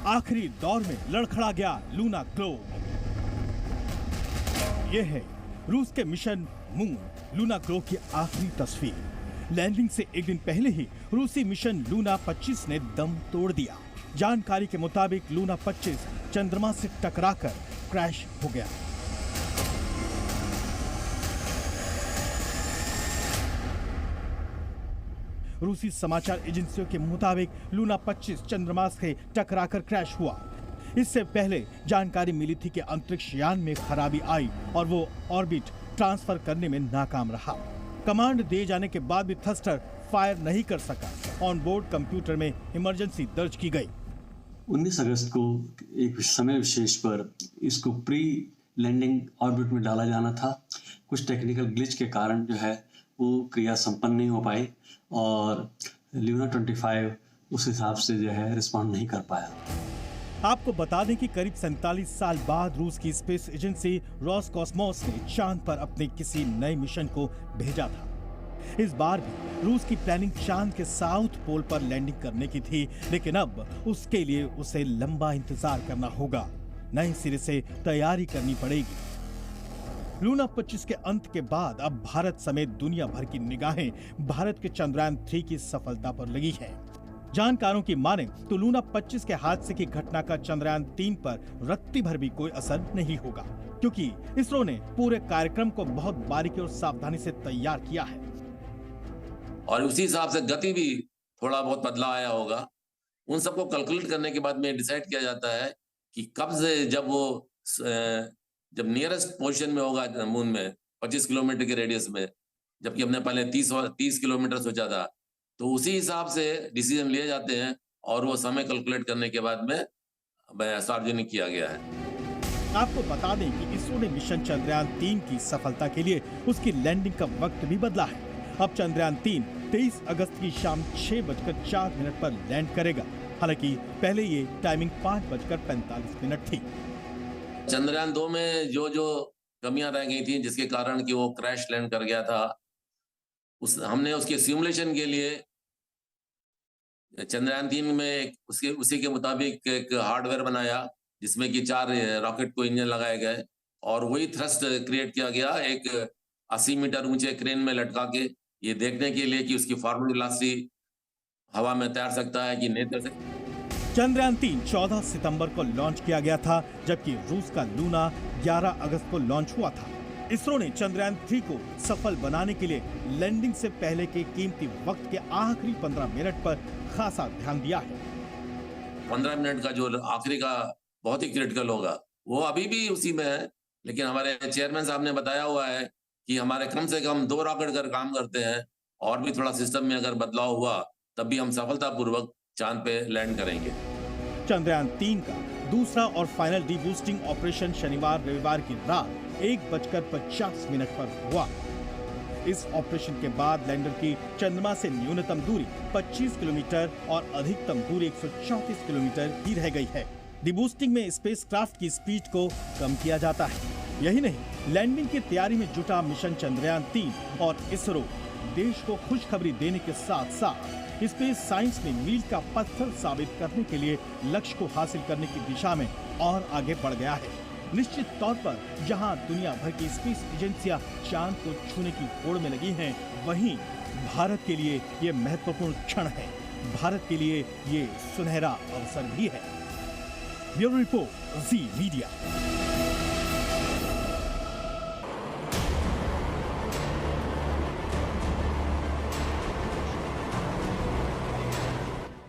आखिरी दौर में लड़खड़ा गया लूना ग्लोब। यह है रूस के मिशन मून लूना ग्लोब की आखिरी तस्वीर। लैंडिंग से एक दिन पहले ही रूसी मिशन लूना 25 ने दम तोड़ दिया। जानकारी के मुताबिक लूना 25 चंद्रमा से टकराकर क्रैश हो गया। रूसी समाचार एजेंसियों के मुताबिक लूना 25 चंद्रमा से टकराकर क्रैश हुआ। इससे पहले जानकारी मिली थी कि अंतरिक्ष यान में खराबी आई और वो ऑर्बिट ट्रांसफर करने में नाकाम रहा। कमांड दिए जाने के बाद भी थ्रस्टर फायर नहीं कर सका। ऑन बोर्ड कंप्यूटर में इमरजेंसी दर्ज की गई। 19 अगस्त को एक समय विशेष पर इसको प्री लैंडिंग ऑर्बिट में डाला जाना था। कुछ टेक्निकल ग्लिच के कारण जो है वो क्रिया संपन्न नहीं हो पाई और लूना 25 उस हिसाब से जो है रिस्पॉन्ड नहीं कर पाया। आपको बता दें कि करीब 47 साल बाद रूस की स्पेस एजेंसी रोसकॉस्मोस ने चांद पर अपने किसी नए मिशन को भेजा था। इस बार भी रूस की प्लानिंग चांद के साउथ पोल पर लैंडिंग करने की थी, लेकिन अब उसके लिए उसे लंबा इंतजार करना होगा। नए सिरे से तैयारी करनी पड़ेगी। लूना 25 के अंत के बाद अब भारत समेत दुनिया भर की निगाहें भारत के चंद्रयान 3 की सफलता पर लगी है। जानकारों की माने तो लूना 25 के हादसे की घटना का चंद्रयान 3 पर रत्ती भर भी कोई असर नहीं होगा, क्योंकि इसरो ने पूरे कार्यक्रम को बहुत बारीकी और सावधानी से तैयार किया है। और उसी हिसाब से गति भी थोड़ा बहुत बदलाव आया होगा। उन सबको कैलकुलेट करने के बाद में डिसाइड किया जाता है कि कब से जब नियरेस्ट पोजीशन में होगा मून में 25 किलोमीटर के रेडियस में, जबकि हमने पहले 30 किलोमीटर सोचा था, तो उसी हिसाब से डिसीजन लिए जाते हैं और वो समय कैलकुलेट करने के बाद में सार्वजनिक किया गया है। आपको बता दें कि इसरो ने मिशन चंद्रयान 3 की सफलता के लिए उसकी लैंडिंग का वक्त भी बदला है। अब चंद्रयान 3 23 अगस्त की शाम 6:04 पर लैंड करेगा। हालांकि पहले ये टाइमिंग 5:45 थी। चंद्रयान 2 में जो कमियां रह गई थी, जिसके कारण कि वो क्रैश लैंड कर गया था, हमने उसके सिमुलेशन के लिए चंद्रयान 3 में उसी के मुताबिक एक हार्डवेयर बनाया, जिसमें कि 4 रॉकेट को इंजन लगाए गए और वही थ्रस्ट क्रिएट किया गया एक 80 मीटर ऊंचे क्रेन में लटका के, ये देखने के लिए कि उसकी फॉरवर्ड वेलोसिटी हवा में तैर सकता है कि नहीं तैर सकता। चंद्रयान 3 14 सितंबर को लॉन्च किया गया था, जबकि रूस का लूना 11 अगस्त को लॉन्च हुआ था। इसरो ने चंद्रयान 3 को सफल बनाने के लिए लैंडिंग से पहले के कीमती वक्त के आखिरी 15 मिनट पर खासा ध्यान दिया है। 15 मिनट का जो आखिरी का बहुत ही क्रिटिकल होगा, वो अभी भी उसी में है, लेकिन हमारे चेयरमैन साहब ने बताया हुआ है कि हमारे कम से कम 2 रॉकेट अगर काम करते हैं और भी थोड़ा सिस्टम में अगर बदलाव हुआ, तब भी हम सफलतापूर्वक चांद पे लैंड करेंगे। चंद्रयान 3 का दूसरा और फाइनल डीबूस्टिंग ऑपरेशन शनिवार रविवार की रात 1:50 पर हुआ। इस ऑपरेशन के बाद लैंडर की चंद्रमा से न्यूनतम दूरी 25 किलोमीटर और अधिकतम दूरी 134 किलोमीटर ही रह गई है। डीबूस्टिंग में स्पेसक्राफ्ट की स्पीड को कम किया जाता है। यही नहीं, लैंडिंग की तैयारी में जुटा मिशन चंद्रयान 3 और इसरो देश को खुशखबरी देने के साथ साथ स्पेस साइंस में मील का पत्थर साबित करने के लिए लक्ष्य को हासिल करने की दिशा में और आगे बढ़ गया है। निश्चित तौर पर जहां दुनिया भर की स्पेस एजेंसियां चांद को छूने की होड़ में लगी हैं, वहीं भारत के लिए ये महत्वपूर्ण क्षण है। भारत के लिए ये सुनहरा अवसर भी है। ब्यूरो रिपोर्ट, जी मीडिया।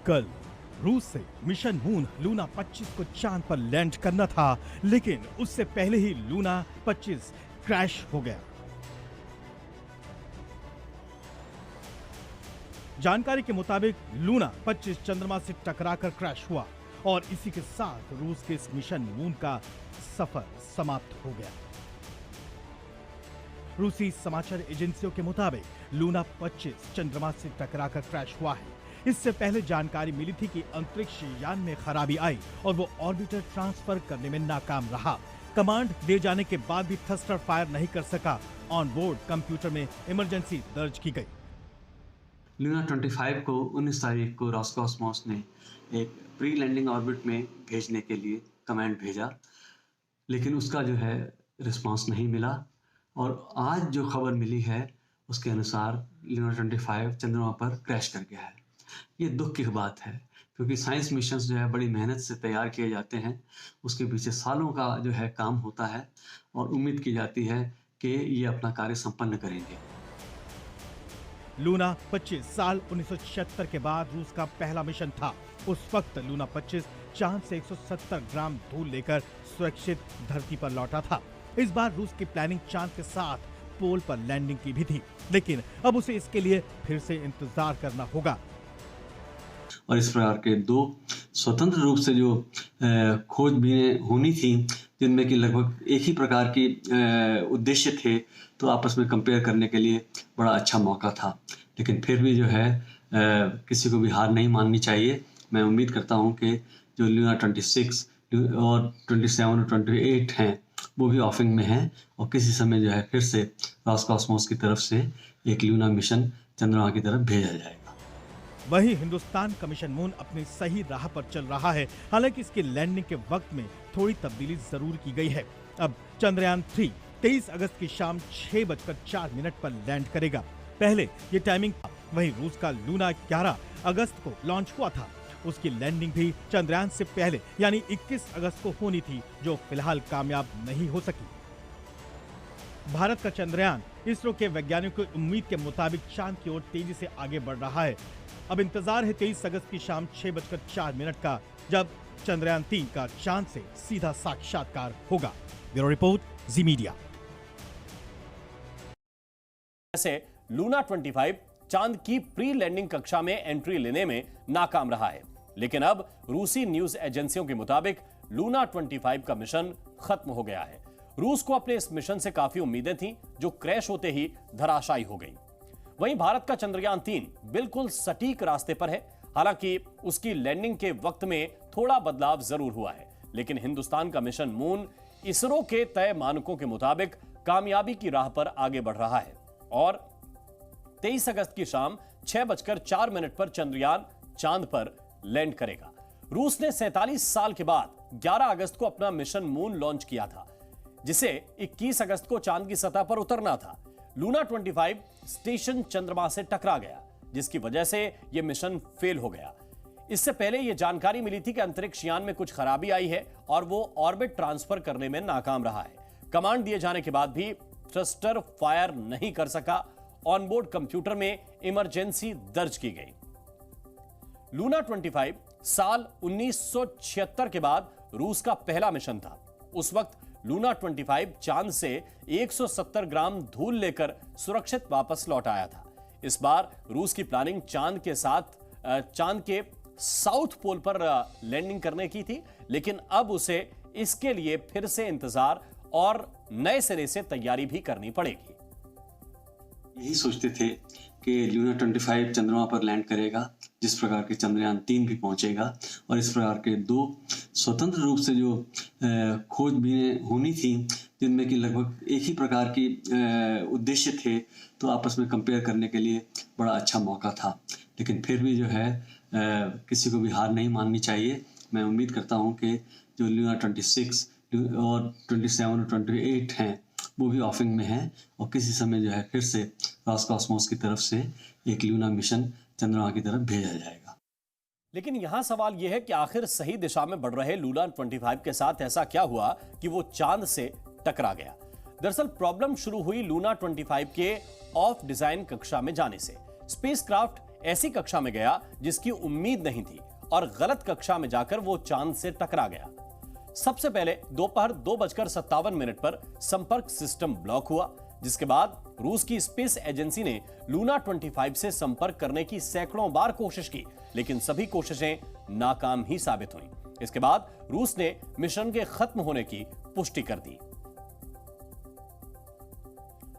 कल रूस से मिशन मून लूना 25 को चांद पर लैंड करना था, लेकिन उससे पहले ही लूना 25 क्रैश हो गया। जानकारी के मुताबिक लूना 25 चंद्रमा से टकराकर क्रैश हुआ और इसी के साथ रूस के इस मिशन मून का सफर समाप्त हो गया। रूसी समाचार एजेंसियों के मुताबिक लूना 25 चंद्रमा से टकराकर क्रैश हुआ है। इससे पहले जानकारी मिली थी कि अंतरिक्ष यान में खराबी आई और वो ऑर्बिटर ट्रांसफर करने में नाकाम रहा। कमांड दे जाने के बाद भी थ्रस्टर फायर नहीं कर सका। ऑन बोर्ड कंप्यूटर में इमरजेंसी दर्ज की गई। लूना 25 को 19 तारीख को रॉसकॉस्मोस ने एक प्री लैंडिंग ऑर्बिट में भेजने के लिए कमांड भेजा, लेकिन उसका जो है रिस्पांस नहीं मिला। और आज जो खबर मिली है उसके अनुसार लूना 25 चंद्रमा पर क्रैश कर गया है। ये दुख की बात है, क्योंकि साइंस मिशंस जो है बड़ी मेहनत से तैयार किए जाते हैं, उसके पीछे सालों का जो है काम होता है और उम्मीद की जाती है कि ये अपना कार्य संपन्न करेंगे। लूना 25 साल 1976 के बाद रूस का पहला मिशन था। उस वक्त लूना 25 चांद से 170 ग्राम धूल लेकर सुरक्षित धरती पर लौटा था। इस बार रूस की प्लानिंग चांद के साथ पोल पर लैंडिंग की भी थी, लेकिन अब उसे इसके लिए फिर से इंतजार करना होगा। और इस प्रकार के दो स्वतंत्र रूप से जो खोजबीनें होनी थी, जिनमें कि लगभग एक ही प्रकार की उद्देश्य थे, तो आपस में कंपेयर करने के लिए बड़ा अच्छा मौका था। लेकिन फिर भी जो है किसी को भी हार नहीं माननी चाहिए। मैं उम्मीद करता हूं कि जो लूना 26 और 27 और 28 हैं वो भी ऑफिंग में हैं और किसी समय जो है फिर से रॉसकॉस्मोस की तरफ से एक लूना मिशन चंद्रमा की तरफ भेजा जाएगा। वहीं हिंदुस्तान का मिशन मून अपनी सही राह पर चल रहा है। हालांकि इसकी लैंडिंग के वक्त में थोड़ी तब्दीली जरूर की गई है। अब चंद्रयान 3 23 अगस्त की शाम 6:04 पर लैंड करेगा। पहले ये टाइमिंग था। वहीं रूस का लूना 11 अगस्त को लॉन्च हुआ था। उसकी लैंडिंग भी चंद्रयान से पहले यानी 21 अगस्त को होनी थी, जो फिलहाल कामयाब नहीं हो सकी। भारत का चंद्रयान इसरो के वैज्ञानिकों की उम्मीद के मुताबिक चांद की ओर तेजी से आगे बढ़ रहा है। अब इंतजार है 23 अगस्त की शाम 6:04 का, जब चंद्रयान 3 का चांद से सीधा साक्षात्कार होगा। ब्यूरो रिपोर्ट, जी मीडिया। ऐसे लूना 25 चांद की प्री लैंडिंग कक्षा में एंट्री लेने में नाकाम रहा है, लेकिन अब रूसी न्यूज एजेंसियों के मुताबिक लूना 25 का मिशन खत्म हो गया है। रूस को अपने इस मिशन से काफी उम्मीदें थीं, जो क्रैश होते ही धराशायी हो गई। वहीं भारत का चंद्रयान 3 बिल्कुल सटीक रास्ते पर है। हालांकि उसकी लैंडिंग के वक्त में थोड़ा बदलाव जरूर हुआ है, लेकिन हिंदुस्तान का मिशन मून इसरो के तय मानकों के मुताबिक कामयाबी की राह पर आगे बढ़ रहा है और 23 अगस्त की शाम 6:04 पर चंद्रयान चांद पर लैंड करेगा। रूस ने 47 साल के बाद 11 अगस्त को अपना मिशन मून लॉन्च किया था, जिसे 21 अगस्त को चांद की सतह पर उतरना था। लूना 25 स्टेशन चंद्रमा से टकरा गया, जिसकी वजह से यह मिशन फेल हो गया। इससे पहले यह जानकारी मिली थी कि अंतरिक्ष यान में कुछ खराबी आई है और वो ऑर्बिट ट्रांसफर करने में नाकाम रहा है। कमांड दिए जाने के बाद भी थ्रस्टर फायर नहीं कर सका। ऑनबोर्ड कंप्यूटर में इमरजेंसी दर्ज की गई। लूना 25 साल 1976 के बाद रूस का पहला मिशन था। उस वक्त लूना 25 चांद से 170 ग्राम धूल लेकर सुरक्षित वापस लौट आया था। इस बार रूस की प्लानिंग चांद के साउथ पोल पर लैंडिंग करने की थी, लेकिन अब उसे इसके लिए फिर से इंतजार और नए सिरे से तैयारी भी करनी पड़ेगी। यही सोचते थे कि लूना 25 चंद्रमा पर लैंड करेगा, जिस प्रकार के चंद्रयान 3 भी पहुंचेगा। और इस प्रकार के दो स्वतंत्र रूप से जो खोजबीनें होनी थी, जिनमें कि लगभग एक ही प्रकार की उद्देश्य थे, तो आपस में कंपेयर करने के लिए बड़ा अच्छा मौका था। लेकिन फिर भी जो है किसी को भी हार नहीं माननी चाहिए। मैं उम्मीद करता हूं कि जो लूना 26 और 27 और 28 हैं वो भी ऑफिंग में हैं और किसी समय जो है फिर से रॉसकॉस्मोस की तरफ से एक लूना मिशन चंद्रमा की तरफ भेजा जाएगा। लेकिन यहां सवाल यह है कि आखिर सही दिशा में बढ़ रहे लूना 25 के साथ ऐसा क्या हुआ कि वो चांद से टकरा गया। दरअसल प्रॉब्लम शुरू हुई लूना 25 के ऑफ डिजाइन कक्षा में जाने से। स्पेसक्राफ्ट ऐसी कक्षा में गया जिसकी उम्मीद नहीं थी और गलत कक्षा में जाकर वो चांद से टकरा गया। सबसे पहले दोपहर 2:57 पर संपर्क सिस्टम ब्लॉक हुआ, जिसके बाद रूस की स्पेस एजेंसी ने लूना 25 से संपर्क करने की सैकड़ों बार कोशिश की, लेकिन सभी कोशिशें नाकाम ही साबित हुई। इसके बाद रूस ने मिशन के खत्म होने की पुष्टि कर दी।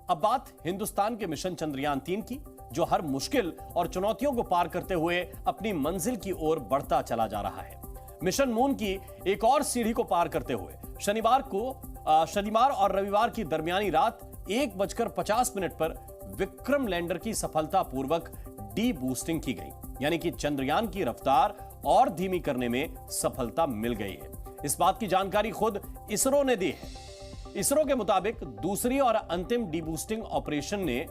अब बात हिंदुस्तान के मिशन चंद्रयान 3 की, जो हर मुश्किल और चुनौतियों को पार करते हुए अपनी मंजिल की ओर बढ़ता चला जा रहा है। मिशन मून की एक और सीढ़ी को पार करते हुए शनिवार और रविवार की दरमियानी रात 1:50 पर विक्रम लैंडर की सफलतापूर्वक डी बूस्टिंग की गई, यानी कि चंद्रयान की रफ्तार और धीमी करने में सफलता मिल गई है। इस बात की जानकारी खुद इसरो ने दी है। इसरो के मुताबिक दूसरी और अंतिम डीबूस्टिंग ऑपरेशन ने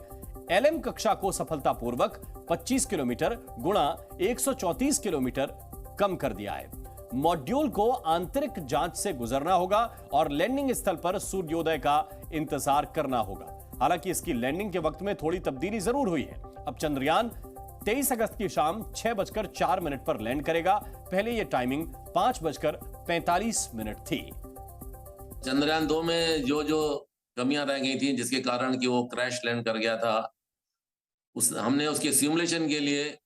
एलएम कक्षा को सफलतापूर्वक 25 किलोमीटर गुणा 134 किलोमीटर कम कर दिया है। मॉड्यूल को आंतरिक जांच से गुजरना होगा और लैंडिंग स्थल पर सूर्योदय का इंतजार करना होगा। हालांकि इसकी लैंडिंग के वक्त में थोड़ी तब्दीली जरूर हुई है। अब चंद्रयान 23 अगस्त की शाम 6:04 पर लैंड करेगा। पहले यह टाइमिंग 5:45 थी। चंद्रयान 2 में जो कमियां रह गई थी, जिसके कारण कि वो क्रैश लैंड कर गया था, हमने उसके सिमुलेशन के लिए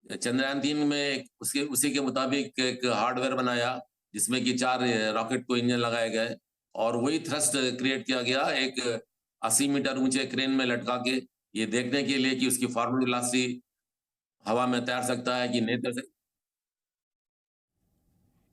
चंद्रयान 3 में उसी के मुताबिक एक हार्डवेयर बनाया, जिसमें कि 4 रॉकेट को इंजन लगाए गए और वही थ्रस्ट क्रिएट किया गया एक 80 मीटर ऊंचे क्रेन में लटका के, ये देखने के लिए कि उसकी फॉरवर्ड वेलोसिटी हवा में तैर सकता है कि नहीं तैर सकता।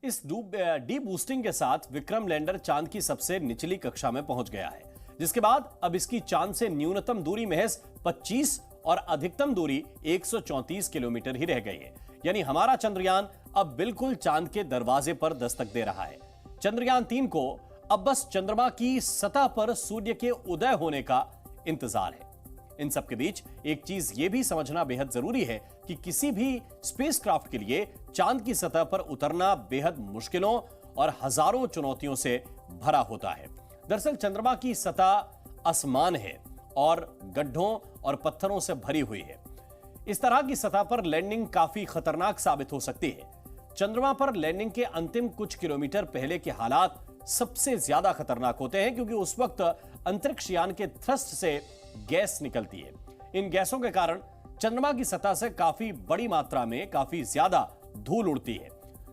इस डी बूस्टिंग के साथ विक्रम लैंडर चांद की सबसे निचली कक्षा में पहुंच गया है, जिसके बाद अब इसकी चांद से न्यूनतम दूरी महज 25 और अधिकतम दूरी 134 किलोमीटर ही रह गई है। यानी हमारा चंद्रयान अब बिल्कुल चांद के दरवाजे पर दस्तक दे रहा है। चंद्रयान 3 को अब बस चंद्रमा की सतह पर सूर्य के उदय होने का इंतजार है। इन सब के बीच एक चीज यह भी समझना बेहद जरूरी है कि किसी भी स्पेसक्राफ्ट के लिए चांद की सतह पर उतरना बेहद मुश्किलों और हजारों चुनौतियों से भरा होता है। दरअसल चंद्रमा की सतह आसमान है और गड्ढों और पत्थरों से भरी हुई है। इस तरह की सतह पर लैंडिंग काफी खतरनाक साबित हो सकती है। चंद्रमा पर लैंडिंग के अंतिम कुछ किलोमीटर पहले के हालात सबसे ज्यादा खतरनाक होते हैं, क्योंकि उस वक्त अंतरिक्ष यान के थ्रस्ट से गैस निकलती है। इन गैसों के कारण चंद्रमा की सतह से काफी बड़ी मात्रा में काफी ज्यादा धूल उड़ती है,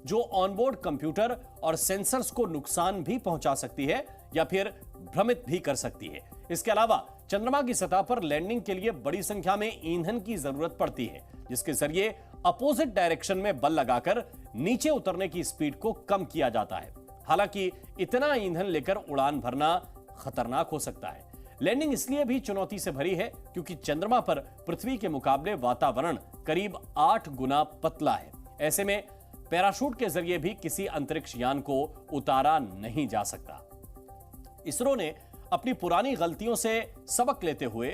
जो ऑनबोर्ड कंप्यूटर और सेंसर्स को नुकसान भी पहुंचा सकती है या फिर भ्रमित भी कर सकती है। इसके अलावा चंद्रमा की सतह पर लैंडिंग के लिए बड़ी संख्या में ईंधन की जरूरत पड़ती है, जिसके जरिए अपोजिट डायरेक्शन में बल लगाकर नीचे उतरने की स्पीड को कम किया जाता है। हालांकि इतना ईंधन लेकर उड़ान भरना खतरनाक हो सकता है। लैंडिंग इसलिए भी चुनौती से भरी है क्योंकि चंद्रमा पर पृथ्वी के मुकाबले वातावरण करीब 8 गुना पतला है। ऐसे में पैराशूट के जरिए भी किसी अंतरिक्ष यान को उतारा नहीं जा सकता। इसरो ने अपनी पुरानी गलतियों से सबक लेते हुए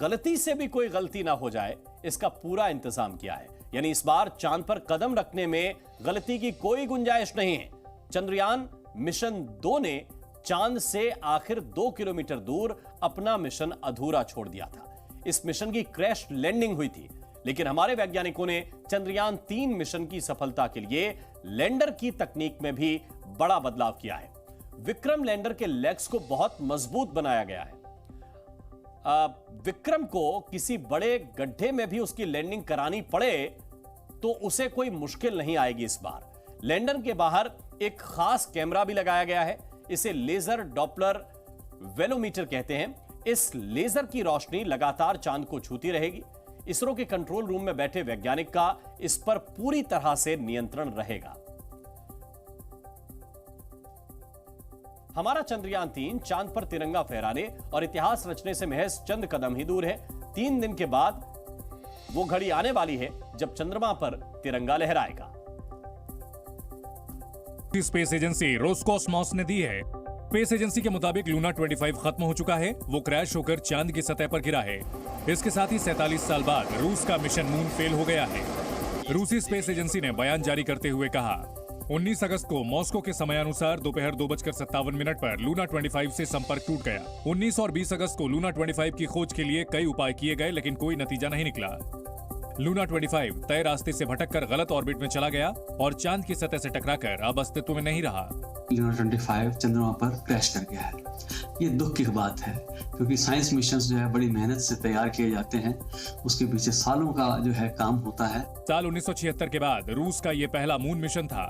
गलती से भी कोई गलती ना हो जाए, इसका पूरा इंतजाम किया है। यानी इस बार चांद पर कदम रखने में गलती की कोई गुंजाइश नहीं है। चंद्रयान मिशन 2 ने चांद से आखिर 2 किलोमीटर दूर अपना मिशन अधूरा छोड़ दिया था। इस मिशन की क्रैश लैंडिंग हुई थी, लेकिन हमारे वैज्ञानिकों ने चंद्रयान 3 मिशन की सफलता के लिए लैंडर की तकनीक में भी बड़ा बदलाव किया है। विक्रम लैंडर के लेग्स को बहुत मजबूत बनाया गया है। विक्रम को किसी बड़े गड्ढे में भी उसकी लैंडिंग करानी पड़े तो उसे कोई मुश्किल नहीं आएगी। इस बार लैंडर के बाहर एक खास कैमरा भी लगाया गया है। इसे लेजर डॉपलर वेलोमीटर कहते हैं। इस लेजर की रोशनी लगातार चांद को छूती रहेगी। इसरो के कंट्रोल रूम में बैठे वैज्ञानिक का इस पर पूरी तरह से नियंत्रण रहेगा। हमारा चंद्रयान 3 चांद पर तिरंगा फहराने और इतिहास रचने से महज चंद कदम ही दूर है। 3 दिन के बाद वो घड़ी आने वाली है जब चंद्रमा पर तिरंगा लहराएगा। स्पेस एजेंसी रोस्कोसमॉस ने दी है। स्पेस एजेंसी के मुताबिक लूना 25 खत्म हो चुका है। वो क्रैश होकर चांद की सतह पर गिरा है। इसके साथ ही 47 साल बाद रूस का मिशन मून फेल हो गया है। रूसी स्पेस एजेंसी ने बयान जारी करते हुए कहा, 19 अगस्त को मॉस्को के समयानुसार दोपहर 2:57 पर लूना 25 से संपर्क टूट गया। 19 और 20 अगस्त को लूना 25 की खोज के लिए कई उपाय किए गए, लेकिन कोई नतीजा नहीं निकला। लूना 25 तय रास्ते से भटककर गलत ऑर्बिट में चला गया और चांद की सतह से टकराकर अब अस्तित्व में नहीं रहा। लूना 25 चंद्रमा पर क्रैश कर गया है। ये दुख की बात है, क्योंकि साइंस मिशंस जो है बड़ी मेहनत से तैयार किए जाते हैं। उसके पीछे सालों का जो है काम होता है। साल 1976 के बाद रूस का ये पहला मून मिशन था,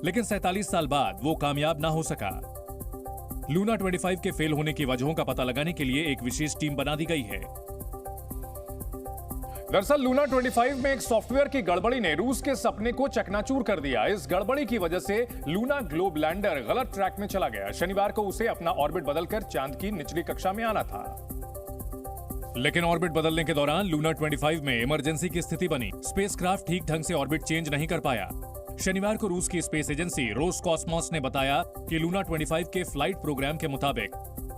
लेकिन 47 साल बाद वो कामयाब ना हो सका। लूना 25 के फेल होने की वजहों का पता लगाने के लिए एक विशेष टीम बना दी गई है। दरअसल लूना 25 में एक सॉफ्टवेयर की गड़बड़ी ने रूस के सपने को चकनाचूर कर दिया। इस गड़बड़ी की वजह से लूना ग्लोब लैंडर गलत ट्रैक में चला गया। शनिवार को उसे अपना ऑर्बिट बदलकर चांद की निचली कक्षा में आना था। लेकिन ऑर्बिट बदलने के दौरान लूना 25 में इमरजेंसी की स्थिति बनी। स्पेसक्राफ्ट ठीक ढंग से ऑर्बिट चेंज नहीं कर पाया। शनिवार को रूस की स्पेस एजेंसी रोसकॉस्मोस ने बताया कि लूना 25 के फ्लाइट प्रोग्राम के मुताबिक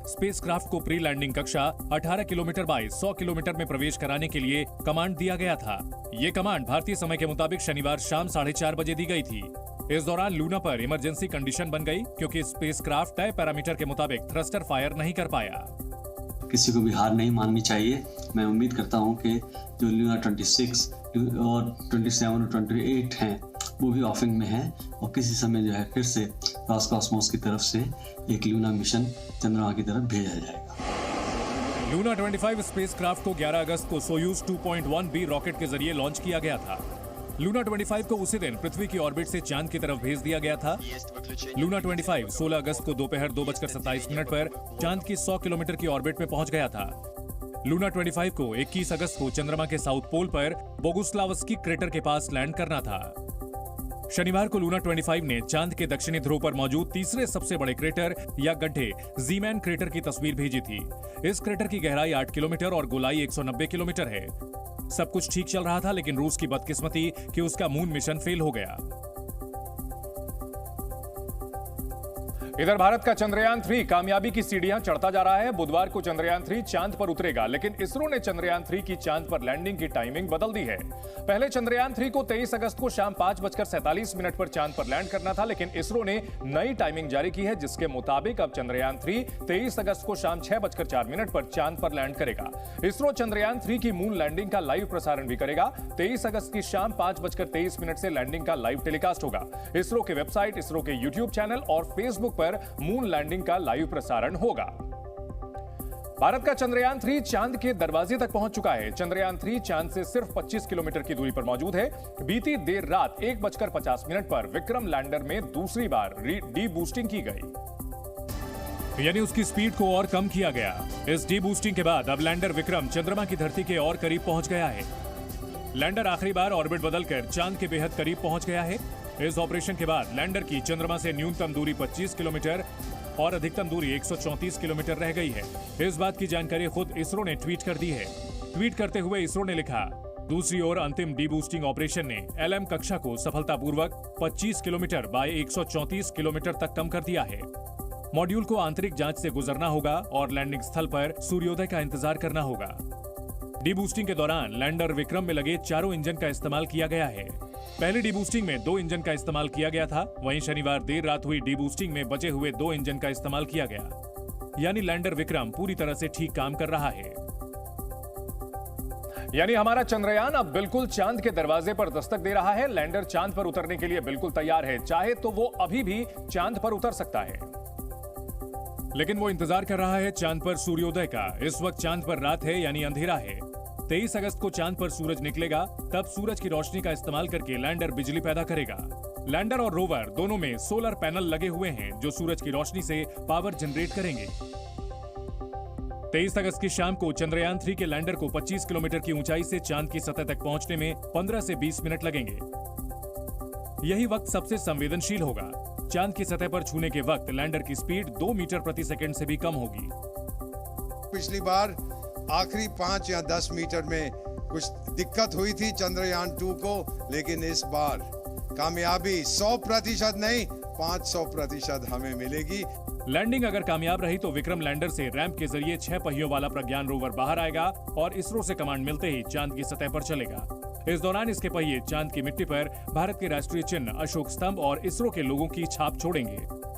स्पेसक्राफ्ट को प्री लैंडिंग कक्षा 18 किलोमीटर बाय 100 किलोमीटर में प्रवेश कराने के लिए कमांड दिया गया था। ये कमांड भारतीय समय के मुताबिक शनिवार शाम 4:30 बजे दी गई थी। इस दौरान लूना पर इमरजेंसी कंडीशन बन गई क्योंकि स्पेसक्राफ्ट तय पैरामीटर के मुताबिक थ्रस्टर फायर नहीं कर पाया। किसी को भी हार नहीं माननी चाहिए। मैं उम्मीद करता हूं कि जो लूना 26 और 27 और 28 हैं वो भी ऑफिंग में हैं और किसी समय जो है फिर से रोसकॉस्मोस की तरफ से एक लूना मिशन चंद्रमा की तरफ भेजा जाएगा। लूना 25 स्पेसक्राफ्ट को 11 अगस्त को सोयूज 2.1B रॉकेट के जरिए लॉन्च किया गया था। लूना 25 को उसी दिन पृथ्वी की ऑर्बिट से चांद की तरफ भेज दिया गया था। लूना 25 16 अगस्त को दोपहर 2:27 पर चांद की 100 किलोमीटर की ऑर्बिट में पहुंच गया था। लूना 25 को 21 अगस्त को चंद्रमा के साउथ पोल पर बोगुस्लावस्की क्रेटर के पास लैंड करना था। शनिवार को लूना 25 ने चांद के दक्षिणी ध्रुव पर मौजूद तीसरे सबसे बड़े क्रेटर या गड्ढे ज़ीमैन क्रेटर की तस्वीर भेजी थी। इस क्रेटर की गहराई 8 किलोमीटर और गोलाई 190 किलोमीटर है। सब कुछ ठीक चल रहा था, लेकिन रूस की बदकिस्मती कि उसका मून मिशन फेल हो गया। इधर भारत का चंद्रयान 3 कामयाबी की सीढ़ियां चढ़ता जा रहा है। बुधवार को चंद्रयान 3 चांद पर उतरेगा, लेकिन इसरो ने चंद्रयान 3 की चांद पर लैंडिंग की टाइमिंग बदल दी है। पहले चंद्रयान 3 को 23 अगस्त को शाम 5:47 पर चांद पर लैंड करना था, लेकिन इसरो ने नई टाइमिंग जारी की है, जिसके मुताबिक अब चंद्रयान 3 23 अगस्त को शाम 6:04 पर चांद पर लैंड करेगा। इसरो चंद्रयान 3 की मून लैंडिंग का लाइव प्रसारण भी करेगा। 23 अगस्त की शाम 5:23 से लैंडिंग का लाइव टेलीकास्ट होगा। इसरो के वेबसाइट, इसरो के यूट्यूब चैनल और फेसबुक पर मून लैंडिंग का लाइव प्रसारण होगा। भारत का चंद्रयान 3 चांद के दरवाजे तक पहुंच चुका है। चंद्रयान 3 चांद से सिर्फ 25 किलोमीटर की दूरी पर मौजूद है। बीती देर रात 1:50 पर विक्रम लैंडर में दूसरी बार डी बूस्टिंग की गई, यानी उसकी स्पीड को और कम किया गया। इस डी बूस्टिंग के बाद अब लैंडर विक्रम चंद्रमा की धरती के और करीब पहुंच गया है। लैंडर आखिरी बार ऑर्बिट बदलकर चांद के बेहद करीब पहुंच गया है। इस ऑपरेशन के बाद लैंडर की चंद्रमा से न्यूनतम दूरी 25 किलोमीटर और अधिकतम दूरी 134 किलोमीटर रह गई है। इस बात की जानकारी खुद इसरो ने ट्वीट कर दी है। ट्वीट करते हुए इसरो ने लिखा, दूसरी ओर अंतिम डीबूस्टिंग ऑपरेशन ने LM कक्षा को सफलतापूर्वक 25 किलोमीटर बाय 134 किलोमीटर तक कम कर दिया है। मॉड्यूल को आंतरिक जांच से गुजरना होगा और लैंडिंग स्थल पर सूर्योदय का इंतजार करना होगा। डीबूस्टिंग के दौरान लैंडर विक्रम में लगे चारों इंजन का इस्तेमाल किया गया है। पहली डीबूस्टिंग में 2 इंजन का इस्तेमाल किया गया था। वहीं शनिवार देर रात हुई डीबूस्टिंग में बचे हुए 2 इंजन का इस्तेमाल किया गया। यानी लैंडर विक्रम पूरी तरह से ठीक काम कर रहा है। यानी हमारा चंद्रयान अब बिल्कुल चांद के दरवाजे पर दस्तक दे रहा है। लैंडर चांद पर उतरने के लिए बिल्कुल तैयार है। चाहे तो वो अभी भी चांद पर उतर सकता है, लेकिन वो इंतजार कर रहा है चांद पर सूर्योदय का। इस वक्त चांद पर रात है, यानी अंधेरा है। 23 अगस्त को चांद पर सूरज निकलेगा, तब सूरज की रोशनी का इस्तेमाल करके लैंडर बिजली पैदा करेगा। लैंडर और रोवर दोनों में सोलर पैनल लगे हुए हैं जो सूरज की रोशनी से पावर जनरेट करेंगे। 23 अगस्त की शाम को चंद्रयान 3 के लैंडर को 25 किलोमीटर की ऊंचाई से चांद की सतह तक पहुंचने में 15 से 20 मिनट लगेंगे। यही वक्त सबसे संवेदनशील होगा। चांद की सतह पर छूने के वक्त लैंडर की स्पीड 2 मीटर प्रति सेकंड से भी कम होगी। पिछली बार आखिरी 5 या 10 मीटर में कुछ दिक्कत हुई थी चंद्रयान 2 को, लेकिन इस बार कामयाबी 100% नहीं 500% हमें मिलेगी। लैंडिंग अगर कामयाब रही तो विक्रम लैंडर से रैंप के जरिए 6 पहियों वाला प्रज्ञान रोवर बाहर आएगा और इसरो से कमांड मिलते ही चांद की सतह पर चलेगा। इस दौरान इसके पहिए चांद की मिट्टी पर भारत के राष्ट्रीय चिन्ह अशोक स्तंभ और इसरो के लोगों की छाप छोड़ेंगे।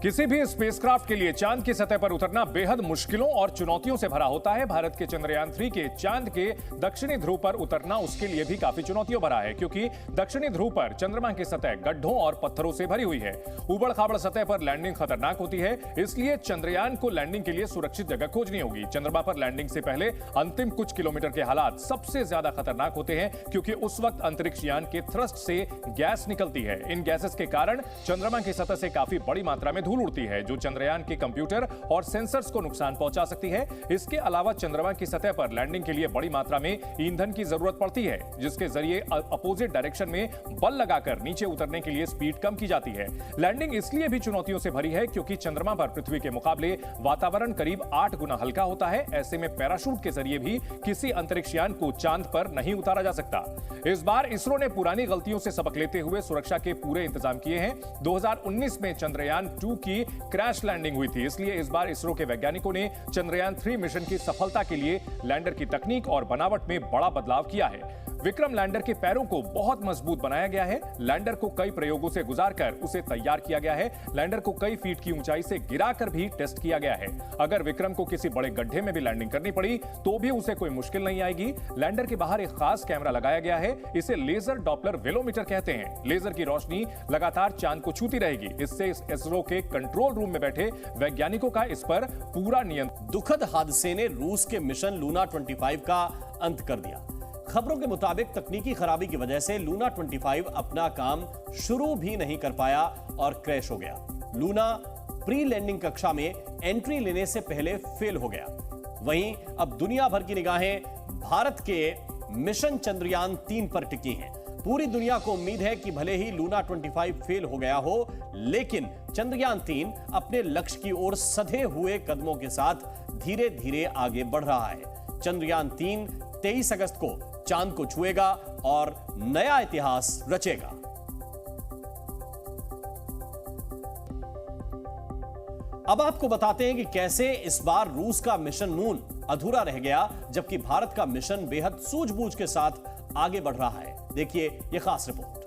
किसी भी स्पेसक्राफ्ट के लिए चांद की सतह पर उतरना बेहद मुश्किलों और चुनौतियों से भरा होता है। भारत के चंद्रयान 3 के चांद के दक्षिणी ध्रुव पर उतरना उसके लिए भी काफी चुनौतियों भरा है, क्योंकि दक्षिणी ध्रुव पर चंद्रमा की सतह गड्ढों और पत्थरों से भरी हुई है। उबड़-खाबड़ सतह पर लैंडिंग खतरनाक होती है, इसलिए चंद्रयान को लैंडिंग के लिए सुरक्षित जगह खोजनी होगी। चंद्रमा पर लैंडिंग से पहले अंतिम कुछ किलोमीटर के हालात सबसे ज्यादा खतरनाक होते हैं, क्योंकि उस वक्त अंतरिक्ष यान के थ्रस्ट से गैस निकलती है। इन गैसेस के कारण चंद्रमा की सतह से काफी बड़ी मात्रा में धूल उड़ती है जो चंद्रयान के कंप्यूटर और सेंसर्स को नुकसान पहुंचा सकती है। इसके अलावा चंद्रमा की सतह पर लैंडिंग के लिए बड़ी मात्रा में ईंधन की जरूरत पड़ती है, जिसके जरिए अपोजिट डायरेक्शन में बल लगाकर नीचे उतरने के लिए स्पीड कम की जाती है। लैंडिंग इसलिए भी चुनौतियों से भरी है क्योंकि चंद्रमा पर पृथ्वी के मुकाबले वातावरण करीब 8 गुना हल्का होता है। ऐसे में पैराशूट के जरिए भी किसी अंतरिक्ष यान को चांद पर नहीं उतारा जा सकता। इस बार इसरो ने पुरानी गलतियों से सबक लेते हुए सुरक्षा के पूरे इंतजाम किए हैं। 2019 में चंद्रयान 2 की क्रैश लैंडिंग हुई थी, इसलिए इस बार इसरो के वैज्ञानिकों ने चंद्रयान 3 मिशन की सफलता के लिए लैंडर की तकनीक और बनावट में बड़ा बदलाव किया है। विक्रम लैंडर के पैरों को बहुत मजबूत बनाया गया है। लैंडर को कई प्रयोगों से गुजारकर उसे तैयार किया गया है। लैंडर को कई फीट की ऊंचाई से गिराकर भी टेस्ट किया गया है। अगर विक्रम को किसी बड़े गड्ढे में भी लैंडिंग करनी पड़ी तो भी उसे कोई मुश्किल नहीं आएगी। लैंडर के बाहर एक खास कैमरा लगाया गया है, इसे लेजर डॉपलर वेलोमीटर कहते हैं। लेजर की रोशनी लगातार चांद को छूती रहेगी। इससे इसरो के कंट्रोल रूम में बैठे वैज्ञानिकों का इस पर पूरा नियंत्रण। दुखद हादसे ने रूस के मिशन लूना 25 का अंत कर दिया। खबरों के मुताबिक तकनीकी खराबी की वजह से लूना 25 अपना काम शुरू भी नहीं कर पाया और क्रैश हो गया। लूना प्री लैंडिंग कक्षा में एंट्री लेने से पहले फेल हो गया। वहीं अब दुनिया भर की निगाहें भारत के मिशन चंद्रयान 3 पर टिकी हैं। पूरी दुनिया को उम्मीद है कि भले ही लूना 25 फेल हो गया हो, लेकिन चंद्रयान 3 अपने लक्ष्य की ओर सधे हुए कदमों के साथ धीरे धीरे आगे बढ़ रहा है। चंद्रयान 3 23 अगस्त को चांद को छुएगा और नया इतिहास रचेगा। अब आपको बताते हैं कि कैसे इस बार रूस का मिशन मून अधूरा रह गया, जबकि भारत का मिशन बेहद सूझबूझ के साथ आगे बढ़ रहा है। देखिए यह खास रिपोर्ट।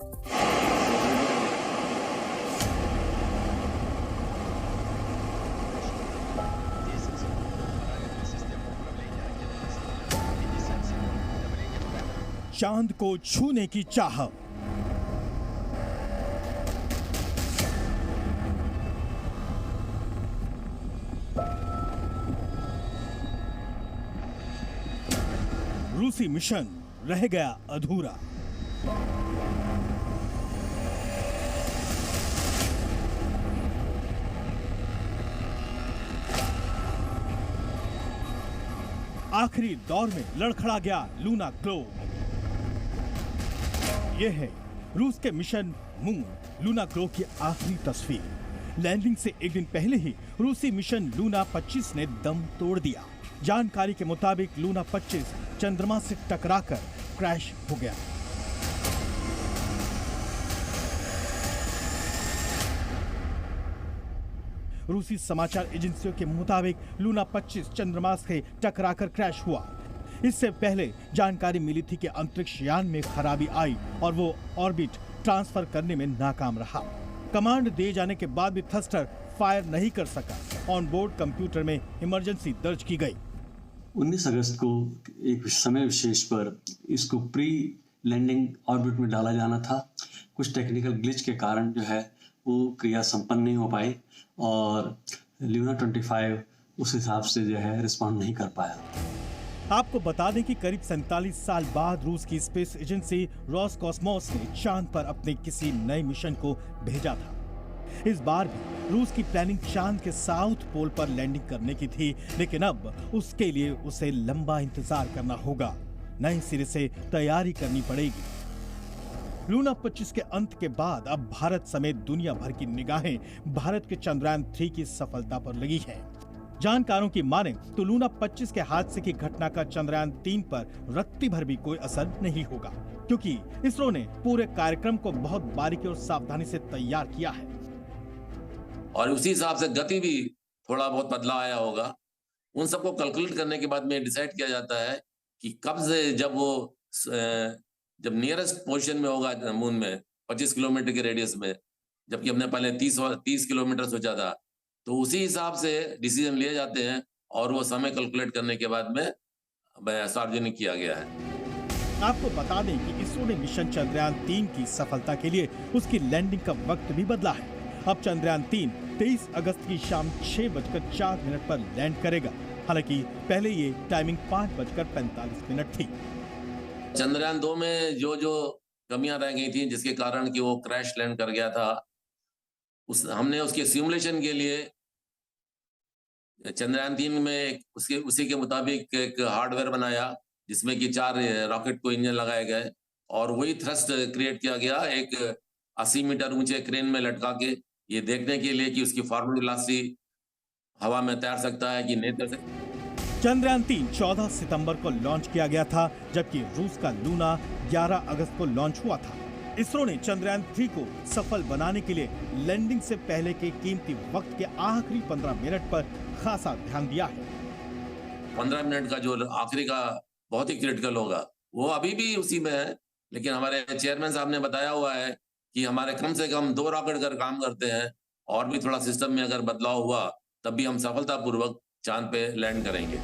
चांद को छूने की चाह। रूसी मिशन रह गया अधूरा। आखिरी दौर में लड़खड़ा गया लूना ग्लोब। यह है रूस के मिशन मून लूना ग्लोब की आखिरी तस्वीर। लैंडिंग से एक दिन पहले ही रूसी मिशन लूना 25 ने दम तोड़ दिया। जानकारी के मुताबिक लूना 25 चंद्रमा से टकराकर क्रैश हो गया। रूसी समाचार एजेंसियों के मुताबिक लूना 25 चंद्रमा से टकराकर क्रैश हुआ। इससे पहले जानकारी मिली थी कि अंतरिक्ष यान में खराबी आई और वो ऑर्बिट ट्रांसफर करने में नाकाम रहा। कमांड दिए जाने के बाद भी थ्रस्टर फायर नहीं कर सका। ऑन बोर्ड कंप्यूटर में इमरजेंसी दर्ज की गई। 19 अगस्त को एक समय विशेष पर इसको प्री लैंडिंग ऑर्बिट में डाला जाना था। कुछ टेक्निकल ग्लिच के कारण जो है वो क्रिया संपन्न नहीं हो पाई और लूना 25 उस हिसाब से जो है रिस्पॉन्ड नहीं कर पाया। आपको बता दें कि करीब 47 साल बाद रूस की स्पेस एजेंसी रोसकॉस्मोस ने चांद पर अपने किसी नए मिशन को भेजा था। इस बार भी रूस की प्लानिंग चांद के साउथ पोल पर लैंडिंग करने की थी, लेकिन अब उसके लिए उसे लंबा इंतजार करना होगा। नए सिरे से तैयारी करनी पड़ेगी। लूना 25 के अंत के बाद अब भारत समेत दुनिया भर की निगाहें भारत के चंद्रयान 3 की सफलता पर लगी है। जानकारों की माने तो लूना 25 के हादसे की घटना का चंद्रयान 3 पर रत्ती भर भी कोई असर नहीं होगा, क्योंकि इसरो ने पूरे कार्यक्रम को बहुत बारीकी और सावधानी से तैयार किया है और उसी हिसाब से गति भी थोड़ा बहुत बदलाव आया होगा। उन सबको कैलकुलेट करने के बाद में डिसाइड किया जाता है कि कब से जब नियरेस्ट पोजीशन में होगा मून में 25 किलोमीटर के रेडियस में, जबकि हमने पहले 30 किलोमीटर सोचा था, तो उसी हिसाब से डिसीजन लिए जाते हैं और वो समय कैलकुलेट करने के बाद में सार्वजनिक किया गया है। आपको बता दें कि इसरो ने मिशन चंद्रयान 3 की सफलता के लिए उसकी लैंडिंग का वक्त भी बदला है। अब चंद्रयान 3 23 अगस्त की शाम 6:04 पर लैंड करेगा। हालांकि पहले ये टाइमिंग 5:45 थी। चंद्रयान 2 में जो कमियां रह गई थी, जिसके कारण कि वो क्रैश लैंड कर गया था, हमने उसके सिमुलेशन के लिए चंद्रयान-3 में उसी के मुताबिक एक हार्डवेयर बनाया, जिसमें कि 4 रॉकेट को इंजन लगाए गए और वही थ्रस्ट क्रिएट किया गया एक 80 मीटर ऊंचे क्रेन में लटका के, ये देखने के लिए कि उसकी फॉरवर्ड वेलोसिटी हवा में तैर सकता है कि नहीं तैर सकता। चंद्रयान-3 14 सितंबर को लॉन्च किया गया था, जबकि रूस का लूना 11 अगस्त को लॉन्च हुआ था। इसरो ने चंद्रयान-3 को सफल बनाने के लिए लैंडिंग से पहले के कीमती वक्त के आखिरी 15 मिनट पर खासा ध्यान दिया है। 15 मिनट का जो आखिरी का बहुत ही क्रिटिकल होगा, वो अभी भी उसी में है, लेकिन हमारे चेयरमैन साहब ने बताया हुआ है कि हमारे कम से कम 2 रॉकेट कर काम करते हैं और भी थोड़ा सिस्टम में अगर बदलाव हुआ तब भी हम सफलतापूर्वक चांद पे लैंड करेंगे।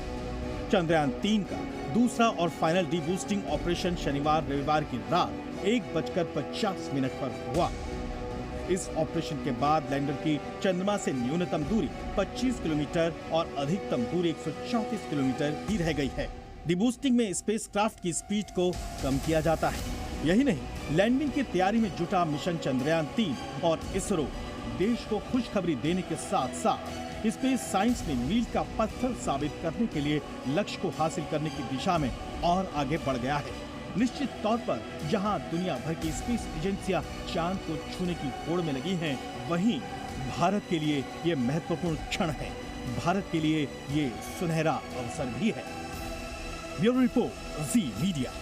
चंद्रयान-3 का दूसरा और फाइनल डीबूस्टिंग ऑपरेशन शनिवार रविवार की रात 1:50 पर हुआ। इस ऑपरेशन के बाद लैंडर की चंद्रमा से न्यूनतम दूरी 25 किलोमीटर और अधिकतम दूरी 134 किलोमीटर ही रह गई है। डीबूस्टिंग में स्पेसक्राफ्ट की स्पीड को कम किया जाता है। यही नहीं, लैंडिंग की तैयारी में जुटा मिशन चंद्रयान-3 और इसरो देश को खुशखबरी देने के साथ साथ स्पेस साइंस में मील का पत्थर साबित करने के लिए लक्ष्य को हासिल करने की दिशा में और आगे बढ़ गया है। निश्चित तौर पर जहां दुनिया भर की स्पेस एजेंसियां चांद को छूने की होड़ में लगी हैं, वहीं भारत के लिए ये महत्वपूर्ण क्षण है। भारत के लिए ये सुनहरा अवसर भी है। ब्यूरो रिपोर्ट, जी मीडिया।